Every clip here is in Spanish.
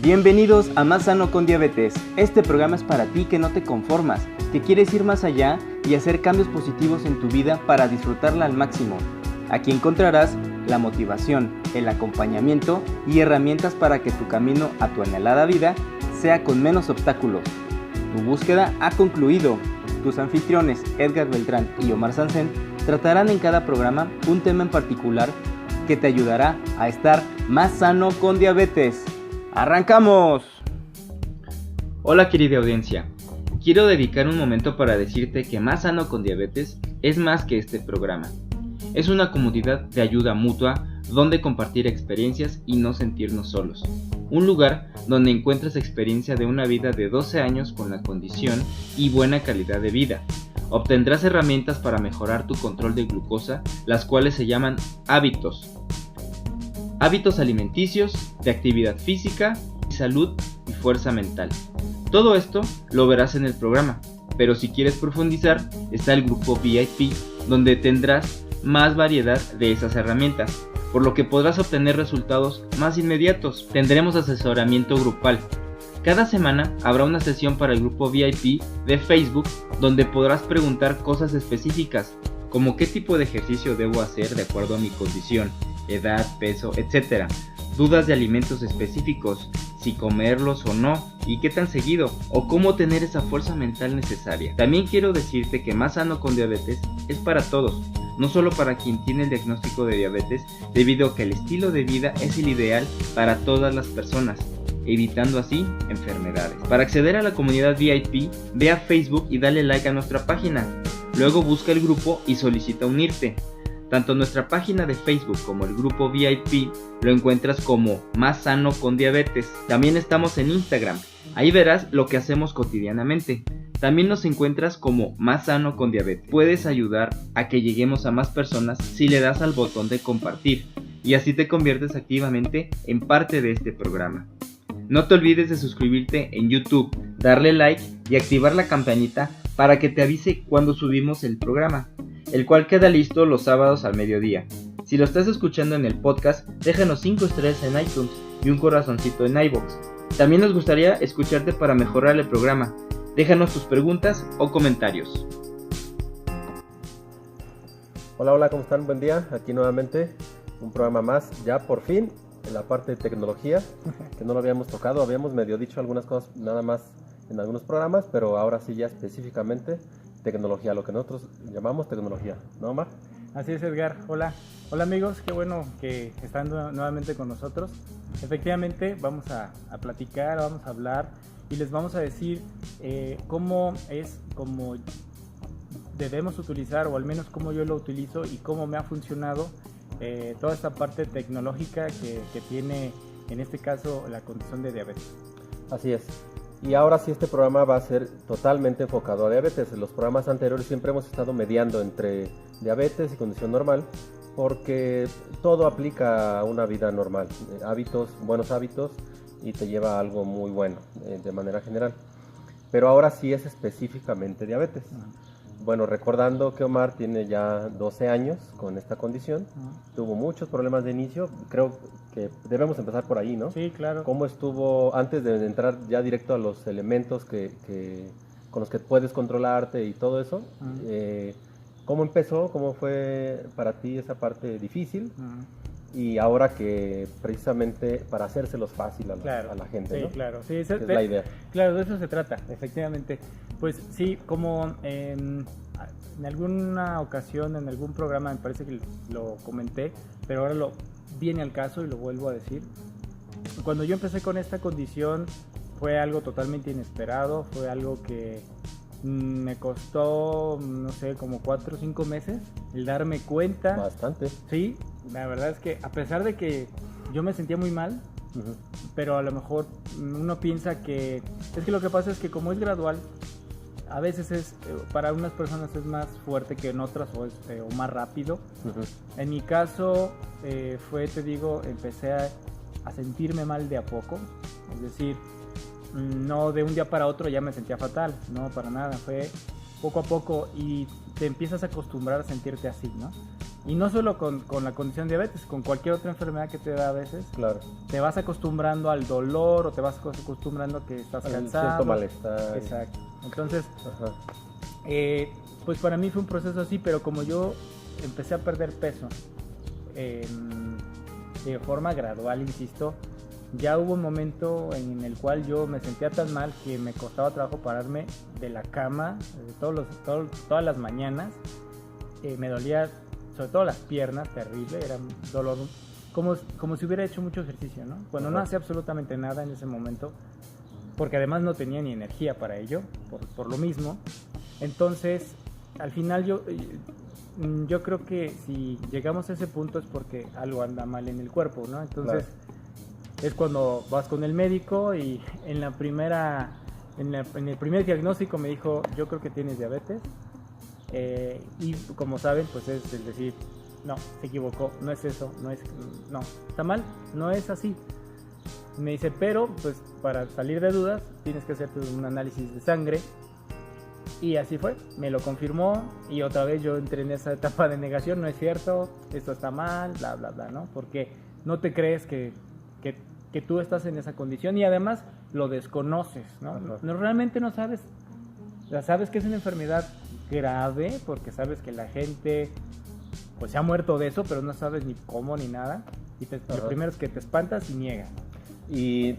Bienvenidos a Más Sano con Diabetes. Este programa es para ti que no te conformas, que quieres ir más allá y hacer cambios positivos en tu vida para disfrutarla al máximo. Aquí encontrarás la motivación, el acompañamiento y herramientas para que tu camino a tu anhelada vida sea con menos obstáculos. Tu búsqueda ha concluido. Tus anfitriones Edgar Beltrán y Omar Sansen tratarán en cada programa un tema en particular que te ayudará a estar más sano con diabetes. ¡Arrancamos! Hola querida audiencia, quiero dedicar un momento para decirte que Más Sano con Diabetes es más que este programa. Es una comunidad de ayuda mutua donde compartir experiencias y no sentirnos solos. Un lugar donde encuentras experiencia de una vida de 12 años con la condición y buena calidad de vida. Obtendrás herramientas para mejorar tu control de glucosa, las cuales se llaman hábitos. Hábitos alimenticios, de actividad física, salud y fuerza mental. Todo esto lo verás en el programa, pero si quieres profundizar, está el grupo VIP, donde tendrás más variedad de esas herramientas, por lo que podrás obtener resultados más inmediatos. Tendremos asesoramiento grupal. Cada semana habrá una sesión para el grupo VIP de Facebook, donde podrás preguntar cosas específicas, como qué tipo de ejercicio debo hacer de acuerdo a mi condición, edad, peso, etc. Dudas de alimentos específicos, si comerlos o no, y qué tan seguido, o cómo tener esa fuerza mental necesaria. También quiero decirte que Más Sano con Diabetes es para todos, no solo para quien tiene el diagnóstico de diabetes, debido a que el estilo de vida es el ideal para todas las personas, evitando así enfermedades. Para acceder a la comunidad VIP, ve a Facebook y dale like a nuestra página. Luego busca el grupo y solicita unirte. Tanto nuestra página de Facebook como el grupo VIP lo encuentras como Más Sano con Diabetes. También estamos en Instagram, ahí verás lo que hacemos cotidianamente. También nos encuentras como Más Sano con Diabetes. Puedes ayudar a que lleguemos a más personas si le das al botón de compartir y así te conviertes activamente en parte de este programa. No te olvides de suscribirte en YouTube, darle like y activar la campanita para que te avise cuando subimos el programa, el cual queda listo los sábados al mediodía. Si lo estás escuchando en el podcast, déjanos 5 estrellas en iTunes y un corazoncito en iVoox. También nos gustaría escucharte para mejorar el programa. Déjanos tus preguntas o comentarios. Hola, ¿cómo están? Buen día, aquí nuevamente un programa más, ya por fin en la parte de tecnología, que no lo habíamos tocado, habíamos medio dicho algunas cosas nada más en algunos programas, pero ahora sí ya específicamente tecnología, lo que nosotros llamamos tecnología, ¿no, Omar? Así es, Edgar. Hola amigos, qué bueno que están nuevamente con nosotros. Efectivamente vamos a platicar, vamos a hablar y les vamos a decir cómo debemos utilizar, o al menos cómo yo lo utilizo y cómo me ha funcionado toda esta parte tecnológica que tiene en este caso la condición de diabetes. Así es. Y ahora sí este programa va a ser totalmente enfocado a diabetes. En los programas anteriores siempre hemos estado mediando entre diabetes y condición normal, porque todo aplica a una vida normal, hábitos, buenos hábitos, y te lleva a algo muy bueno de manera general. Pero ahora sí es específicamente diabetes. Bueno, recordando que Omar tiene ya 12 años con esta condición, tuvo muchos problemas de inicio, creo que debemos empezar por ahí, ¿no? Sí, claro. ¿Cómo estuvo, antes de entrar ya directo a los elementos con los que puedes controlarte y todo eso, cómo empezó, cómo fue para ti esa parte difícil? Y ahora que precisamente para hacérselos fácil a la gente, sí, ¿no? Claro, sí, es la idea. Claro, de eso se trata, efectivamente. Pues sí, como en alguna ocasión, en algún programa, me parece que lo comenté, pero ahora viene al caso y lo vuelvo a decir. Cuando yo empecé con esta condición fue algo totalmente inesperado, fue algo que me costó, no sé, como 4 o 5 meses el darme cuenta. Bastante. Sí, la verdad es que a pesar de que yo me sentía muy mal, pero a lo mejor uno piensa que es que lo que pasa es que como es gradual, a veces para unas personas es más fuerte que en otras o más rápido. En mi caso empecé a sentirme mal de a poco, es decir, no de un día para otro ya me sentía fatal, no, para nada, fue poco a poco y te empiezas a acostumbrar a sentirte así, ¿no? Y no solo con la condición de diabetes, con cualquier otra enfermedad que te da a veces. Claro. Te vas acostumbrando al dolor o te vas acostumbrando a que estás cansado. Cierto malestar. Exacto. Entonces, Ajá. pues para mí fue un proceso así, pero como yo empecé a perder peso de forma gradual, insisto, ya hubo un momento en el cual yo me sentía tan mal que me costaba trabajo pararme de la cama todas las mañanas. Me dolía sobre todo las piernas, terrible, era un dolor como si hubiera hecho mucho ejercicio, ¿no? Cuando no hacía absolutamente nada en ese momento, porque además no tenía ni energía para ello, por lo mismo. Entonces, al final yo creo que si llegamos a ese punto es porque algo anda mal en el cuerpo, ¿no? Entonces, es cuando vas con el médico y en el primer diagnóstico me dijo, yo creo que tienes diabetes. Y como saben, pues es decir, no, se equivocó, no es eso, no, está mal, no es así. Me dice, pero pues para salir de dudas tienes que hacerte un análisis de sangre. Y así fue, me lo confirmó y otra vez yo entré en esa etapa de negación, no es cierto, esto está mal, bla, bla, bla, ¿no? Porque no te crees que tú estás en esa condición y además lo desconoces, ¿no? Realmente no sabes, sabes que es una enfermedad grave porque sabes que la gente pues se ha muerto de eso, pero no sabes ni cómo ni nada y lo primero es que te espantas y niegas. Y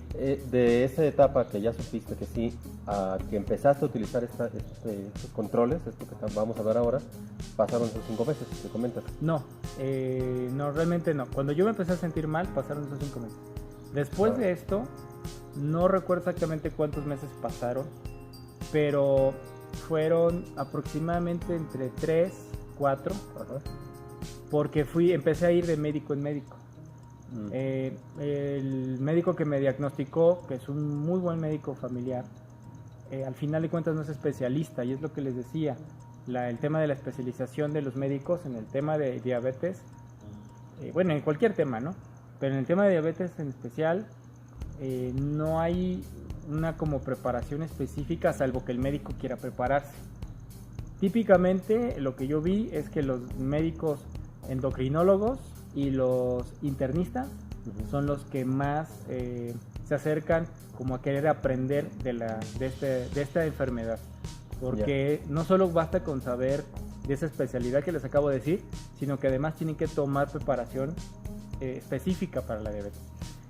de esa etapa que ya supiste que sí, a que empezaste a utilizar estos controles, esto que vamos a ver ahora, pasaron esos 5 meses, ¿te comentas? No, realmente no. Cuando yo me empecé a sentir mal, pasaron esos 5 meses. Después de esto, no recuerdo exactamente cuántos meses pasaron, pero fueron aproximadamente entre 3, 4, porque empecé a ir de médico en médico. El médico que me diagnosticó, que es un muy buen médico familiar, al final de cuentas no es especialista, y es lo que les decía, el tema de la especialización de los médicos en el tema de diabetes, bueno, en cualquier tema, ¿no? Pero en el tema de diabetes en especial, no hay una como preparación específica, salvo que el médico quiera prepararse. Típicamente lo que yo vi es que los médicos endocrinólogos y los internistas son los que más se acercan como a querer aprender de esta enfermedad, porque no solo basta con saber de esa especialidad que les acabo de decir, sino que además tienen que tomar preparación específica para la diabetes.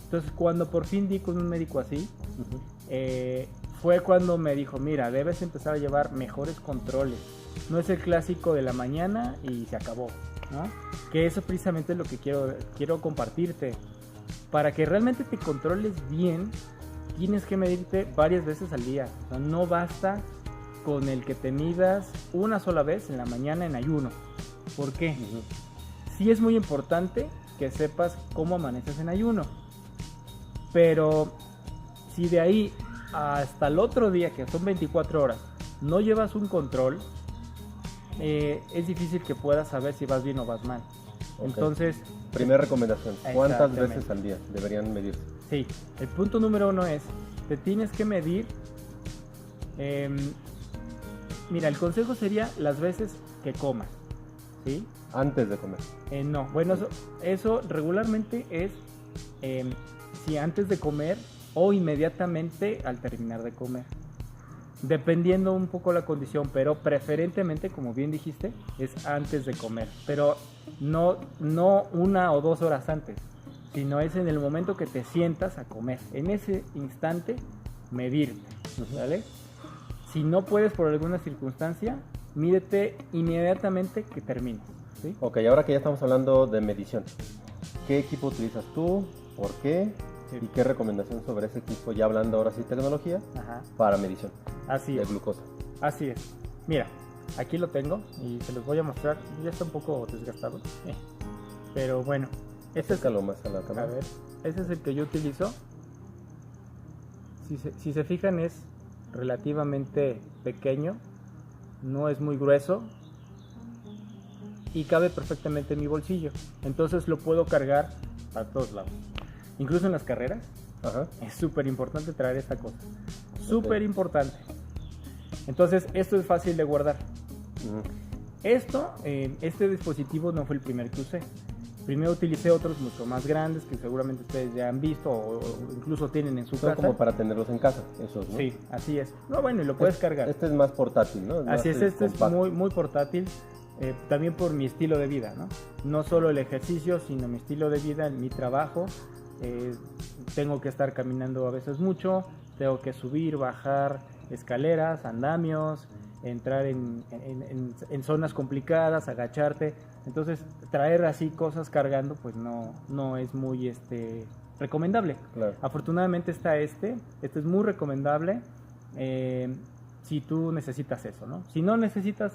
Entonces, cuando por fin di con un médico así, fue cuando me dijo, mira, debes empezar a llevar mejores controles, no es el clásico de la mañana y se acabó, ¿no? Que eso precisamente es lo que quiero compartirte. Para que realmente te controles bien, tienes que medirte varias veces al día. O sea, no basta con el que te midas una sola vez en la mañana en ayuno. ¿Por qué? Sí es muy importante que sepas cómo amaneces en ayuno. Pero si de ahí hasta el otro día, que son 24 horas, no llevas un control, es difícil que puedas saber si vas bien o vas mal. Entonces, primera recomendación, ¿cuántas veces al día deberían medirse? Sí, el punto número 1 es, te tienes que medir, mira, el consejo sería las veces que comas, ¿sí? Antes de comer. No, bueno, eso regularmente es si antes de comer o inmediatamente al terminar de comer. Dependiendo un poco la condición, pero preferentemente, como bien dijiste, es antes de comer. Pero no 1 o 2 horas antes, sino es en el momento que te sientas a comer. En ese instante, medirte, ¿vale? Si no puedes por alguna circunstancia, mídete inmediatamente que termines, ¿sí? Ok, ahora que ya estamos hablando de medición, ¿qué equipo utilizas tú? ¿Por qué? Sí. ¿Y qué recomendación sobre ese equipo, ya hablando ahora sí tecnología, para medición de glucosa? Así es. Mira, aquí lo tengo y se los voy a mostrar. Ya está un poco desgastado, pero bueno. Acércalo más a la cámara. A ver, ese es el que yo utilizo. Si se fijan, es relativamente pequeño, no es muy grueso y cabe perfectamente en mi bolsillo. Entonces lo puedo cargar a todos lados. Incluso en las carreras, es súper importante traer esta cosa. Súper importante. Entonces, esto es fácil de guardar. Este dispositivo no fue el primer que usé. Primero utilicé otros mucho más grandes que seguramente ustedes ya han visto o incluso tienen en su Son casa. como para tenerlos en casa, esos, ¿no? Sí, así es. No, bueno, y lo puedes cargar. Este es más portátil, ¿no? Así es, este es compacto. muy portátil, también por mi estilo de vida, ¿no? No solo el ejercicio, sino mi estilo de vida, mi trabajo. Tengo que estar caminando a veces mucho, tengo que subir, bajar escaleras, andamios, entrar en zonas complicadas, agacharte. Entonces, traer así cosas cargando, pues no es muy recomendable. Claro. Afortunadamente está este es muy recomendable si tú necesitas eso, ¿no? Si no necesitas,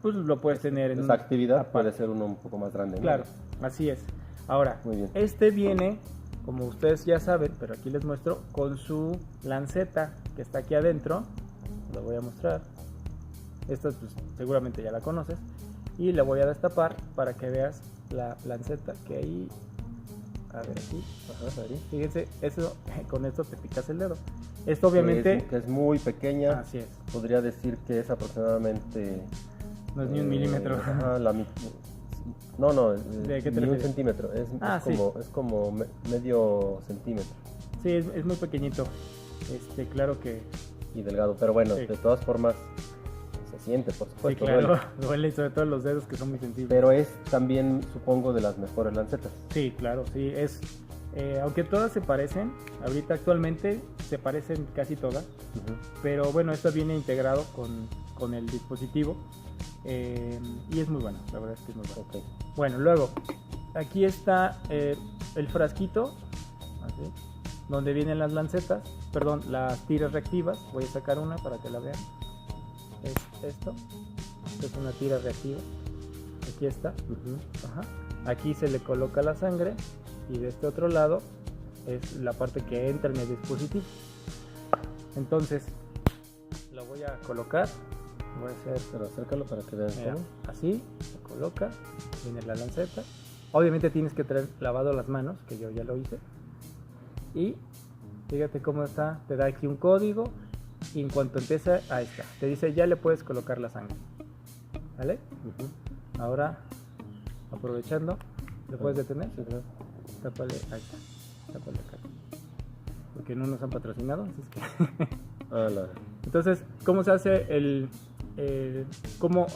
pues lo puedes tener en Esa actividad aparte. puede ser uno un poco más grande, ¿no? Claro, así es. Ahora, Muy bien. este viene, como ustedes ya saben, pero aquí les muestro, con su lanceta que está aquí adentro. Lo voy a mostrar. Esta pues, seguramente ya la conoces. Y la voy a destapar para que veas la lanceta que ahí. A ver aquí. Ajá, ahí. Fíjense, con esto te picas el dedo. Esto obviamente. Que es muy pequeña. Así es. Podría decir que es aproximadamente. No es ni un milímetro. Ajá, no, ¿De qué te ni un refieres? centímetro. Es Sí. como medio centímetro. Sí, es muy pequeñito. Claro que. Y delgado, pero bueno, Sí. de todas formas se siente, por Sí, supuesto. claro. duele. Duele, y sobre todo los dedos que son muy sensibles. Pero es también, supongo, de las mejores lancetas. Sí, claro, sí, aunque todas se parecen, ahorita actualmente se parecen casi todas, pero bueno, esto viene integrado con el dispositivo y es muy bueno, la verdad es que es muy bueno. Ok. Bueno, luego, aquí está el frasquito, así, donde vienen las lancetas, las tiras reactivas. Voy a sacar una para que la vean. Esto es una tira reactiva. Aquí está. Ajá. Aquí se le coloca la sangre y de este otro lado es la parte que entra en el dispositivo. Entonces lo voy a colocar. Voy a hacer, Pero acércalo para que vean. mira, ¿no? así se coloca, viene la lanceta. Obviamente tienes que traer lavado las manos, que yo ya lo hice. Y fíjate cómo está, te da aquí un código y en cuanto empieza, ahí está, te dice ya le puedes colocar la sangre. ¿Vale? Ahora, aprovechando, ¿le puedes detener? Sí, claro. Tápale, ahí está, tápale acá. Porque no nos han patrocinado, así es que... Entonces, ¿cómo se hace cómo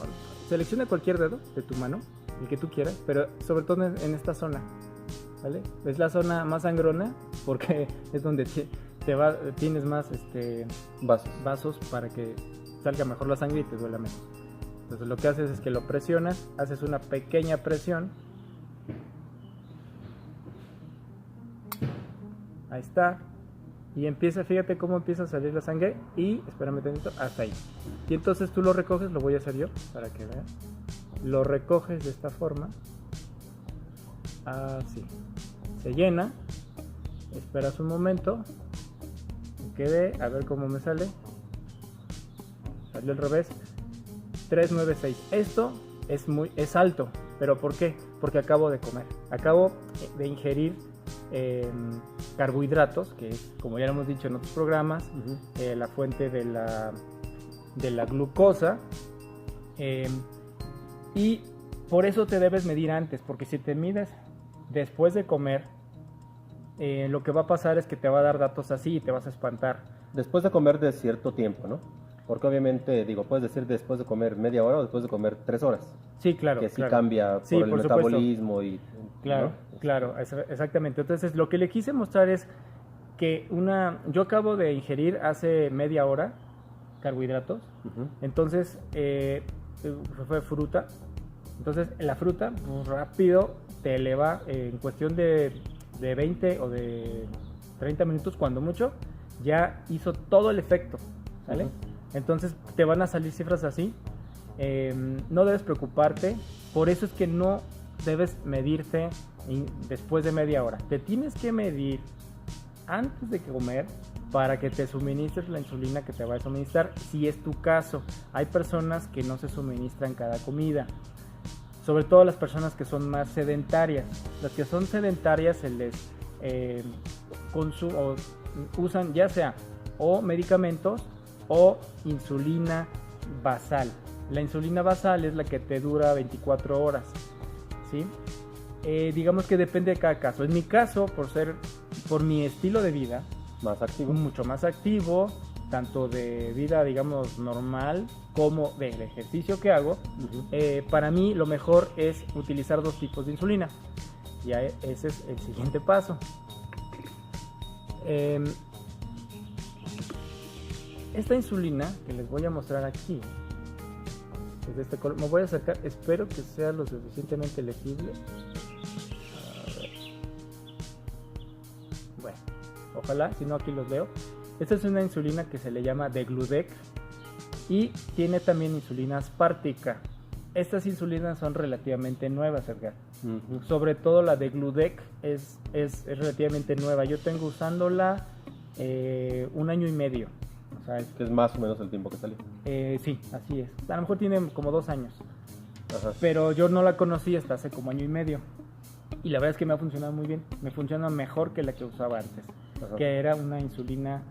selecciona cualquier dedo de tu mano, el que tú quieras, pero sobre todo en esta zona, ¿vale? Es la zona más sangrona porque es donde tienes más vasos para que salga mejor la sangre y te duela menos. Entonces lo que haces es que lo presionas, haces una pequeña presión. Ahí está. Y fíjate cómo empieza a salir la sangre y, espérame tantito, hasta ahí. Y entonces tú lo recoges, lo voy a hacer yo para que vean. Lo recoges de esta forma. Así. Se llena. Esperas un momento. Que quede, a ver cómo me sale. Salió al revés. 396. Esto es alto. ¿Pero por qué? Porque acabo de comer. Acabo de ingerir carbohidratos, que es, como ya lo hemos dicho en otros programas, la fuente de la glucosa, y por eso te debes medir antes, porque si te mides después de comer, lo que va a pasar es que te va a dar datos así y te vas a espantar. Después de comer de cierto tiempo, ¿no? Porque obviamente, puedes decir después de comer media hora o después de comer 3 horas. Sí, claro. Que sí claro. cambia Sí, por el por supuesto. metabolismo y... Claro, ¿no? claro, exactamente. Entonces, lo que le quise mostrar es que yo acabo de ingerir hace media hora carbohidratos. Entonces, fue fruta. Entonces, la fruta, pues, rápido te eleva en cuestión de 20 o de 30 minutos, cuando mucho, ya hizo todo el efecto, ¿sale? Entonces, te van a salir cifras así. No debes preocuparte. Por eso es que no debes medirte después de media hora. Te tienes que medir antes de comer para que te suministres la insulina que te va a suministrar, si es tu caso. Hay personas que no se suministran cada comida, sobre todo las personas que son más sedentarias. Las que son sedentarias se les usan ya sea o medicamentos o insulina basal. La insulina basal es la que te dura 24 horas, ¿sí? Digamos que depende de cada caso. En mi caso, por mi estilo de vida, Más activo. mucho más activo, tanto de vida, digamos, normal, como del ejercicio que hago, para mí lo mejor es utilizar 2 tipos de insulina. Ya ese es el siguiente paso. Esta insulina que les voy a mostrar aquí es de este color. Me voy a acercar, espero que sea lo suficientemente legible. A ver. Bueno, ojalá, si no aquí los leo. Esta es una insulina que se le llama degludec y tiene también insulina aspartica. Estas insulinas son relativamente nuevas, Edgar. Sobre todo la degludec es relativamente nueva. Yo tengo usándola 1 año y medio. O sea, Que es más o menos el tiempo que salió. sí, así es. A lo mejor tiene como 2 años. Ajá. Pero yo no la conocí hasta hace como 1 año y medio. Y la verdad es que me ha funcionado muy bien. Me funciona mejor que la que usaba antes. Ajá. Que era una insulina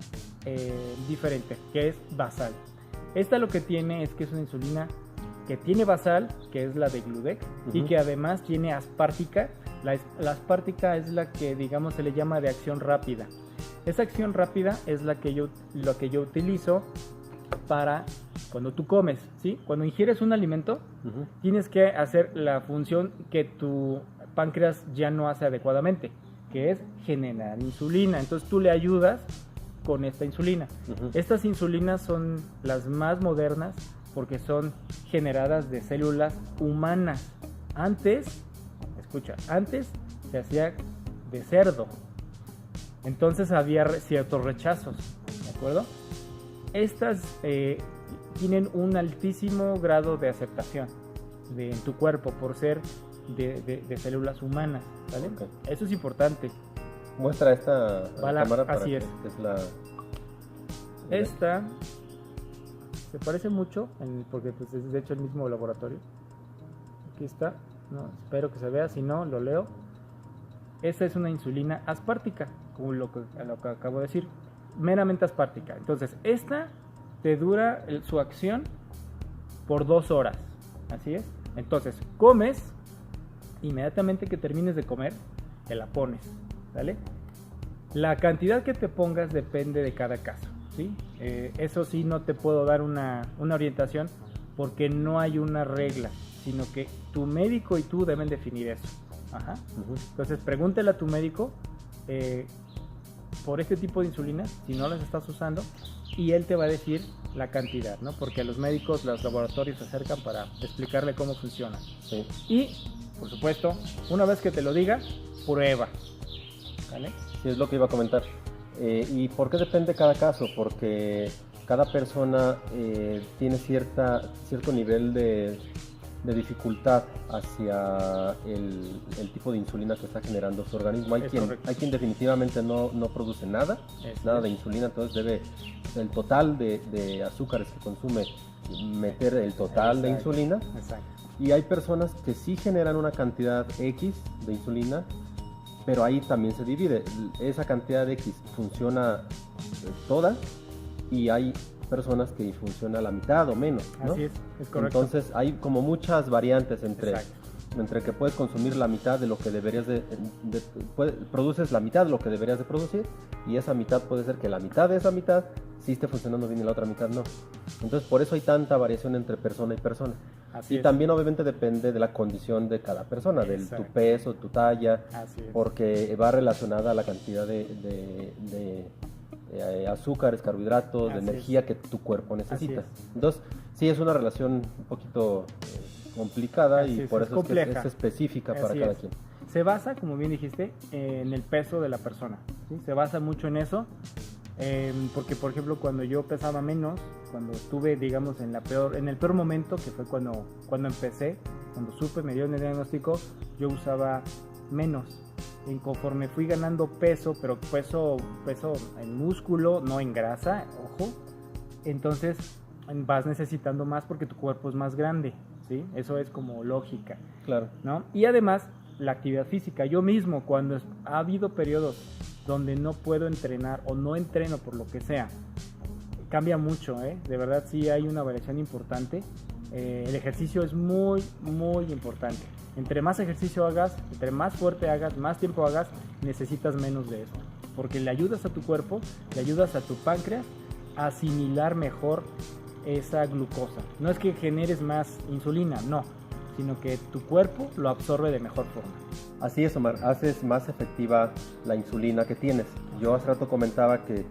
diferente, que es basal. Esta lo que tiene es que es una insulina que tiene basal, que es la degludec, y que además tiene aspartica. La aspartica es la que, digamos, se le llama de acción rápida. Esa acción rápida es lo que yo utilizo para cuando tú comes, ¿sí? Cuando ingieres un alimento, tienes que hacer la función que tu páncreas ya no hace adecuadamente, que es generar insulina. Entonces tú le ayudas con esta insulina. Estas insulinas son las más modernas porque son generadas de células humanas. Antes se hacía de cerdo. Entonces había ciertos rechazos, ¿de acuerdo? Estas tienen un altísimo grado de aceptación en tu cuerpo por ser de células humanas, ¿vale? Okay. Eso es importante. Muestra esta cámara para así que es. es la... Esta se parece mucho, porque pues, es de hecho el mismo laboratorio. Aquí está, no, espero que se vea, si no, lo leo. Esta es una insulina aspartica, como lo que acabo de decir, meramente aspartica. Entonces, esta te dura su acción por 2 horas, así es. Entonces, comes, inmediatamente que termines de comer, te la pones, ¿vale? La cantidad que te pongas depende de cada caso, ¿sí? Eso sí, no te puedo dar una orientación porque no hay una regla, sino que tu médico y tú deben definir eso. Ajá. Entonces pregúntale a tu médico por este tipo de insulina, si no las estás usando, y él te va a decir la cantidad, ¿no? Porque a los médicos, los laboratorios se acercan para explicarle cómo funciona. Sí. Y, por supuesto, una vez que te lo diga, prueba, ¿vale? Sí, es lo que iba a comentar. ¿Y por qué depende cada caso? Porque cada persona tiene cierto nivel de dificultad hacia el tipo de insulina que está generando su organismo. Hay quien definitivamente no produce nada de insulina, entonces el total de azúcares que consume meter el total de insulina. Exacto. Y hay personas que sí generan una cantidad X de insulina, pero ahí también se divide. Esa cantidad de X funciona toda y hay personas que funciona la mitad o menos, ¿no? Así es correcto. Entonces hay como muchas variantes entre que puedes consumir la mitad de lo que deberías produces la mitad de lo que deberías de producir, y esa mitad puede ser que la mitad de esa mitad sí esté funcionando bien y la otra mitad no. Entonces por eso hay tanta variación entre persona y persona. Así es. También obviamente depende de la condición de cada persona, de tu peso, tu talla, porque va relacionada a la cantidad de azúcares, carbohidratos, de energía que tu cuerpo necesita. Entonces, sí es una relación un poquito complicada y por eso es específica para cada quien. Se basa, como bien dijiste, en el peso de la persona, ¿sí? Se basa mucho en eso, porque por ejemplo cuando yo pesaba menos, cuando estuve, digamos, en el peor momento, que fue cuando empecé, cuando me dieron el diagnóstico, yo usaba menos. Y conforme fui ganando peso, pero peso en músculo, no en grasa, ojo, entonces vas necesitando más porque tu cuerpo es más grande, ¿sí? Eso es como lógica, claro, ¿no? Y además la actividad física, yo mismo cuando ha habido periodos donde no puedo entrenar o no entreno por lo que sea, cambia mucho, de verdad sí hay una variación importante. el ejercicio es muy, muy importante. Entre más ejercicio hagas, entre más fuerte hagas, más tiempo hagas, necesitas menos de esto. Porque le ayudas a tu cuerpo, le ayudas a tu páncreas a asimilar mejor esa glucosa. No es que generes más insulina, no, sino que tu cuerpo lo absorbe de mejor forma. Así es, Omar, haces más efectiva la insulina que tienes. Yo hace rato comentaba que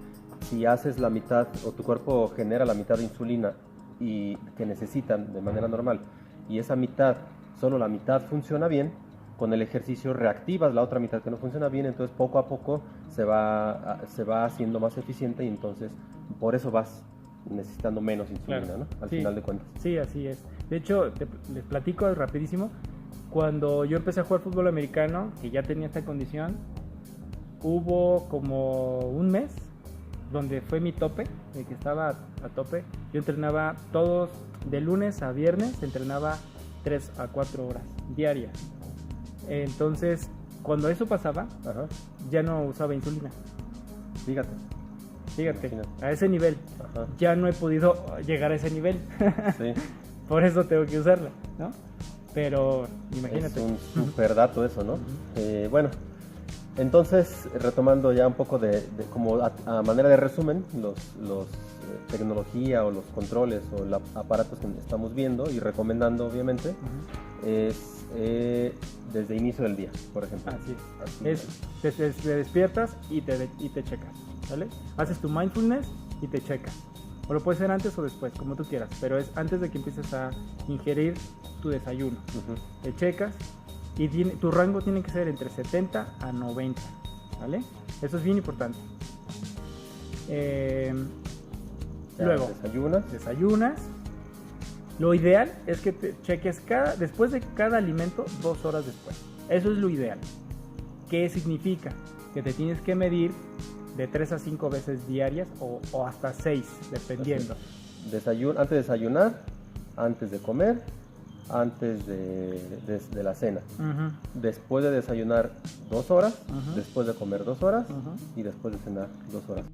si haces la mitad, o tu cuerpo genera la mitad de insulina y que necesitan de manera normal, y esa mitad, solo la mitad funciona bien, con el ejercicio reactivas la otra mitad que no funciona bien, entonces poco a poco se va haciendo más eficiente y entonces por eso vas necesitando menos insulina, Claro. ¿no? Al Sí. final de cuentas. Sí, así es. De hecho, les platico rapidísimo. Cuando yo empecé a jugar fútbol americano, que ya tenía esta condición, hubo como un mes donde fue mi tope, de que estaba a tope. Yo entrenaba todos, de lunes a viernes, entrenaba 3 a 4 horas diarias. Entonces, cuando eso pasaba, Ajá. ya no usaba insulina. Fíjate. Fíjate, Imagínate. a ese nivel. Ajá. Ya no he podido llegar a ese nivel. Sí. Por eso tengo que usarla, ¿no? Pero imagínate. Es un super dato eso, ¿no? Bueno, entonces retomando ya un poco de como a manera de resumen, los tecnología o los controles o los aparatos que estamos viendo y recomendando obviamente, Ujú. es desde inicio del día, por ejemplo. Así es. Te despiertas y te checas, ¿vale? Haces tu mindfulness y te checas. O lo puede ser antes o después, como tú quieras, pero es antes de que empieces a ingerir tu desayuno. Ujú. Te checas y tu rango tiene que ser entre 70 a 90, ¿vale? Eso es bien importante. Ya Luego, desayunas. Lo ideal es que te cheques después de cada alimento 2 horas después. Eso es lo ideal. ¿Qué significa? Que te tienes que medir de 3 a 5 veces diarias o hasta 6, dependiendo. Antes de desayunar, antes de comer, antes de la cena. Ujú. Después de desayunar 2 horas, Ujú. después de comer 2 horas Ujú. y después de cenar 2 horas.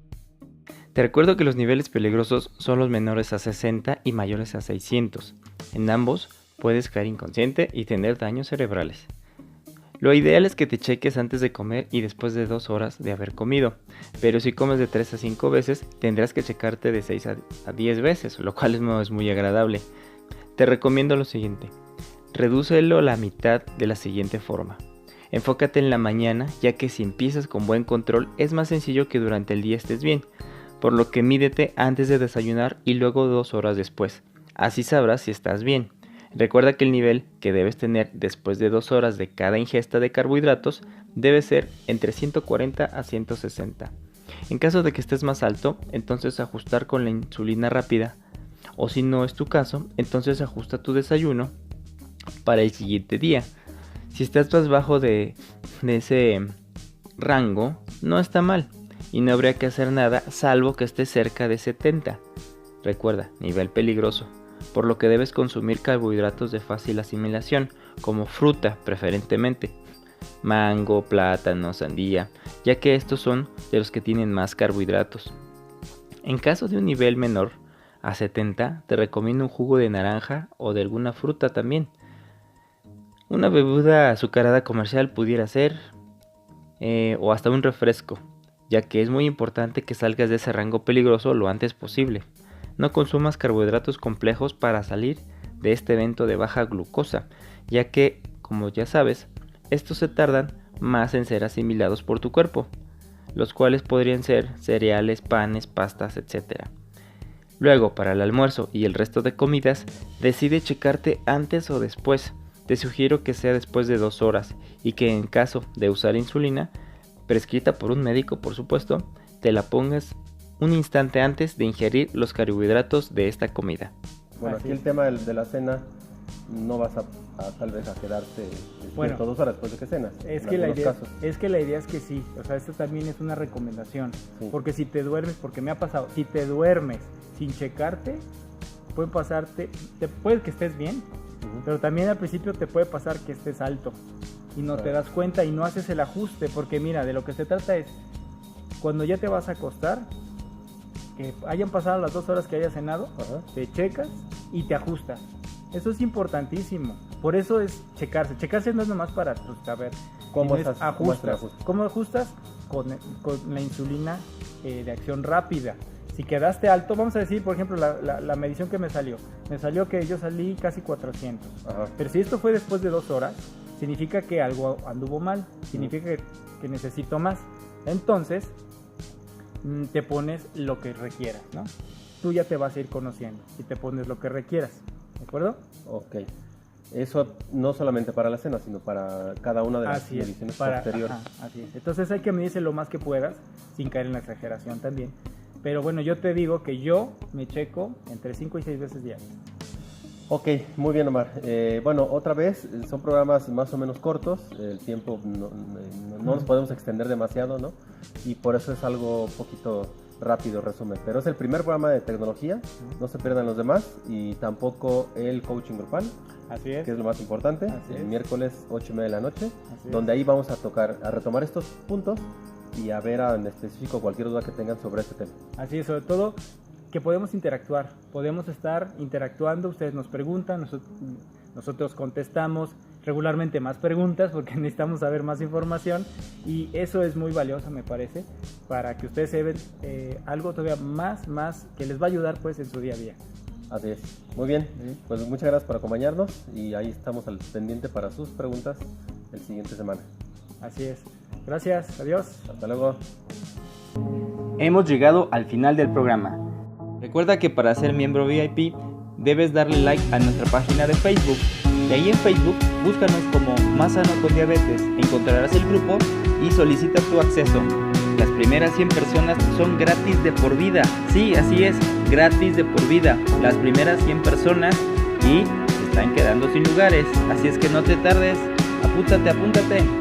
Te recuerdo que los niveles peligrosos son los menores a 60 y mayores a 600. En ambos puedes caer inconsciente y tener daños cerebrales. Lo ideal es que te cheques antes de comer y después de 2 horas de haber comido, pero si comes de 3 a 5 veces tendrás que checarte de 6 a 10 veces, lo cual no es muy agradable. Te recomiendo lo siguiente: redúcelo a la mitad de la siguiente forma. Enfócate en la mañana, ya que si empiezas con buen control es más sencillo que durante el día estés bien, por lo que mídete antes de desayunar y luego 2 horas después. Así sabrás si estás bien. Recuerda que el nivel que debes tener después de 2 horas de cada ingesta de carbohidratos debe ser entre 140 a 160. En caso de que estés más alto, entonces ajustar con la insulina rápida, o si no es tu caso, entonces ajusta tu desayuno para el siguiente día. Si estás más bajo de ese rango, no está mal y no habría que hacer nada salvo que estés cerca de 70. Recuerda, nivel peligroso, por lo que debes consumir carbohidratos de fácil asimilación, como fruta preferentemente, mango, plátano, sandía, ya que estos son de los que tienen más carbohidratos. En caso de un nivel menor a 70, te recomiendo un jugo de naranja o de alguna fruta también. Una bebida azucarada comercial pudiera ser, o hasta un refresco, ya que es muy importante que salgas de ese rango peligroso lo antes posible. No consumas carbohidratos complejos para salir de este evento de baja glucosa, ya que, como ya sabes, estos se tardan más en ser asimilados por tu cuerpo, los cuales podrían ser cereales, panes, pastas, etc. Luego, para el almuerzo y el resto de comidas, decide checarte antes o después. Te sugiero que sea después de 2 horas y que en caso de usar insulina, prescrita por un médico por supuesto, te la pongas un instante antes de ingerir los carbohidratos de esta comida. Bueno, Así aquí es. el tema de la cena, no vas a tal vez a quedarte despierto Bueno, 2 horas después de que cenas. Es en que, algunos casos. la idea es que sí, o sea, esto también es una recomendación, Sí. porque si te duermes, porque me ha pasado, si te duermes sin checarte, puede pasarte, puede que estés bien, Ujú. pero también al principio te puede pasar que estés alto y no te Claro. das cuenta y no haces el ajuste, porque mira, de lo que se trata es, cuando ya te vas a acostar, que hayan pasado las 2 horas que hayas cenado, Ajá. te checas y te ajustas. Eso es importantísimo. Por eso es checarse. Checarse no es nomás para saber ¿Cómo es estás? ajustas. ¿Cómo ajustas? Con la insulina de acción rápida. Si quedaste alto, vamos a decir, por ejemplo, la medición que me salió que yo salí casi 400. Ajá. Pero si esto fue después de 2 horas, significa que algo anduvo mal, significa que necesito más. Entonces, te pones lo que requieras, ¿no? Tú ya te vas a ir conociendo y te pones lo que requieras, ¿de acuerdo? Ok. Eso no solamente para la cena, sino para cada una de las mediciones posteriores. Ajá, así es. Entonces hay que medirse lo más que puedas, sin caer en la exageración también. Pero bueno, yo te digo que yo me checo entre 5 y 6 veces diarias. Ok, muy bien, Omar. Bueno, otra vez, son programas más o menos cortos, el tiempo no nos podemos extender demasiado, ¿no? Y por eso es algo un poquito rápido, resumen. Pero es el primer programa de tecnología, no se pierdan los demás, y tampoco el coaching grupal, Así es. que es lo más importante, Así el es. miércoles 8:30 de la noche, Así es. donde ahí vamos a retomar estos puntos y a ver en específico cualquier duda que tengan sobre este tema. Así es, sobre todo que podemos interactuar, podemos estar interactuando, ustedes nos preguntan, nosotros contestamos regularmente más preguntas porque necesitamos saber más información y eso es muy valioso, me parece, para que ustedes se vean algo todavía más que les va a ayudar pues en su día a día. Así es. Muy bien, pues muchas gracias por acompañarnos y ahí estamos al pendiente para sus preguntas el siguiente semana. Así es. Gracias, adiós. Hasta luego. Hemos llegado al final del programa. Recuerda que para ser miembro VIP debes darle like a nuestra página de Facebook. Y ahí en Facebook búscanos como Más Sano con Diabetes. Encontrarás el grupo y solicita tu acceso. Las primeras 100 personas son gratis de por vida. Sí, así es, gratis de por vida. Las primeras 100 personas y se están quedando sin lugares. Así es que no te tardes. Apúntate.